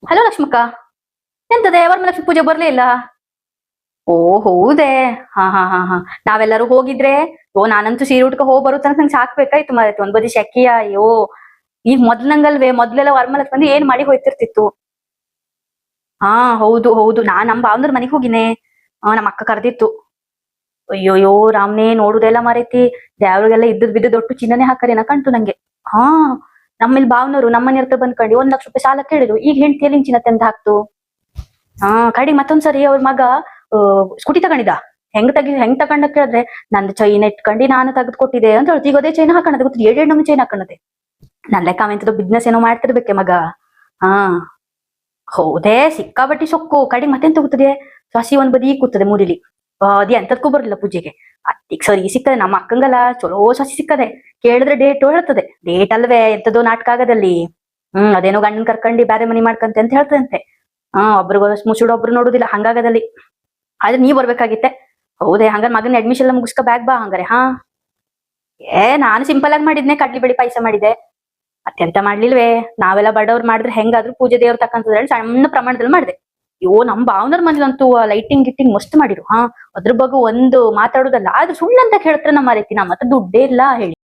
Hello Lakshmakka. ಎಂತದೆ Varamahalakshmi ಪೂಜೆ ಬರ್ಲೇ ಇಲ್ಲ? ಓ ಹೌದೇ. ಹಾ. ನಾವೆಲ್ಲರೂ ಹೋಗಿದ್ರೆ, ಓ ನಾನಂತೂ ಸೀರೆ ಉಟ್ಕ ಹೋಗ್ ಬರೋ ತನಕ ನಂಗೆ ಸಾಕ್ಬೇಕಾಯ್ತು ಮಾರೈತಿ. ಒಂದ್ ಬದಿ ಶೆಕಿಯ, ಅಯ್ಯೋ. ಈಗ ಮೊದ್ಲಂಗಲ್ವೇ, ಮೊದ್ಲೆಲ್ಲ ವರಮಲಕ್ಷ್ಮಿ ಬಂದು ಏನ್ ಮಾಡಿ ಹೋಯ್ತಿರ್ತಿತ್ತು. ಹಾ, ಹೌದು ನಾನ್ ನಮ್ ಭಾವನವ್ರ ಮನೆಗ್ ಹೋಗಿನೇ. ನಮ್ಮ ಅಕ್ಕ ಕರ್ದಿತ್ತು. ಅಯ್ಯೋಯ್ಯೋ ರಾಮ್ನೇ, ನೋಡುದೆಲ್ಲ ಮಾರೈತಿ. ದ್ಯಾವ್ರಿಗೆಲ್ಲ ಇದ್ದದ್ ಬಿದ್ದದ್ ಒಟ್ಟು ಚಿನ್ನನೆ ಹಾಕರೇನ ಕಾಣ್ತು ನಂಗೆ. ಹಾ, ನಮ್ಮಿಲ್ ಭಾವನವ್ರು ನಮ್ಮನೆ ಹತ್ರ ಬಂದ್ಕೊಂಡು 1 ಲಕ್ಷ ರೂಪಾಯಿ ಸಾಲ ಕೇಳಿದ್ರು. ಈಗ ಹೆಂಡ್ತಿ ಚಿನ್ನತೆ ಅಂತ ಹಾಕ್ತು. ಹಾ, ಕಡಿ ಮತ್ತೊಂದ್ಸರಿ ಅವ್ರ ಮಗ ಸ್ಕೂಟಿ ತಗೊಂಡಿದ್ದ. ಹೆಂಗ್ ತಗೊಂಡ ಕೇಳಿದ್ರೆ, ನಂದು ಚೈನ್ ಇಟ್ಕೊಂಡಿ ನಾನು ತೆಗೆದು ಕೊಟ್ಟಿದೆ ಅಂತ ಹೇಳ್ತಿ. ಈಗ ಅದೇ ಚೈನ್ ಹಾಕಣದ ಗೊತ್ತಿ, 7 ಚೈನ್ ಹಾಕಣದೆ. ನನ್ ಲೆಕ್ಕ ಅವೆಂತದ್ದು ಬಿಸ್ನೆಸ್ ಏನೋ ಮಾಡ್ತಿರ್ಬೇಕೆ ಮಗ. ಹಾ, ಹೌದೇ ಸಿಕ್ಕಾಬಟ್ಟಿ ಸೊಕ್ಕು. ಕಡಿ ಮತ್ತೆಂತ ತಗೋತದೆ, ಸಸಿ ಒಂದ್ ಬದಿ ಕೂತದೆ ಮೂಡಿಲಿ. ಅದ್ ಎಂತದ್ಕೂ ಬರಲಿಲ್ಲ ಪೂಜೆಗೆ. ಅತ್ತಿಗ್ ಸರಿ ಸಿಕ್ಕದೆ. ನಮ್ಮ ಅಕ್ಕಂಗಲ್ಲ ಚಲೋ ಸಸಿ ಸಿಕ್ಕದೆ. ಕೇಳಿದ್ರೆ ಡೇಟ್ ಹೇಳ್ತದೆ. ಡೇಟ್ ಅಲ್ವೇ, ಎಂತದೋ ನಾಟಕ ಆಗದಲ್ಲಿ. ಅದೇನೋ ಗಂಡನ್ ಕರ್ಕಂಡಿ ಬ್ಯಾರೆ ಮನಿ ಮಾಡ್ಕಂತೆ ಅಂತ ಹೇಳ್ತದಂತೆ. ಒಬ್ರಿಗ ಮುಸುಡು ಒಬ್ರು ನೋಡುದಿಲ್ಲ ಹಂಗಾಗದಲ್ಲಿ. ಆದ್ರೆ ನೀವ್ ಬರ್ಬೇಕಾಗಿತ್ತೆ. ಹೌದೇ, ಹಂಗಾರೆ ಮಗನ ಅಡ್ಮಿಷನ್ ಎಲ್ಲ ಮುಗಿಸ್ಕ ಬ್ಯಾಗ್ ಬಾ ಹಂಗಾರೆ. ಹಾ, ನಾನು ಸಿಂಪಲ್ ಆಗಿ ಮಾಡಿದ್ನೆ, ಕಡ್ಲಿ ಬೇಳಿ ಪಾಯಸ ಮಾಡಿದೆ. ಅತ್ಯಂತ ಮಾಡ್ಲಿಲ್ವೇ. ನಾವೆಲ್ಲ ಬಡವ್ರು ಮಾಡಿದ್ರೆ ಹೆಂಗಾದ್ರೂ ಪೂಜೆ ದೇವ್ರ ತಕ್ಕಂತ ಹೇಳಿ ಸಣ್ಣ ಪ್ರಮಾಣದಲ್ಲಿ ಮಾಡಿದೆ. ಅಯ್ಯೋ, ನಮ್ ಭಾವನವ್ರ ಮನೇಲಂತೂ ಲೈಟಿಂಗ್ ಗಿಟ್ಟಿಂಗ್ ಮಸ್ತ್ ಮಾಡಿರು. ಹಾ, ಅದ್ರ ಬಗ್ಗೆ ಒಂದು ಮಾತಾಡೋದಲ್ಲ. ಆದ್ರೆ ಸುಳ್ಳಂತ ಹೇಳ್ತಾರೆ ನಮ್ಮ ರೀತಿ. ನಮ್ಮ ಹತ್ರ ದುಡ್ಡೇ ಇಲ್ಲ ಹೇಳಿ.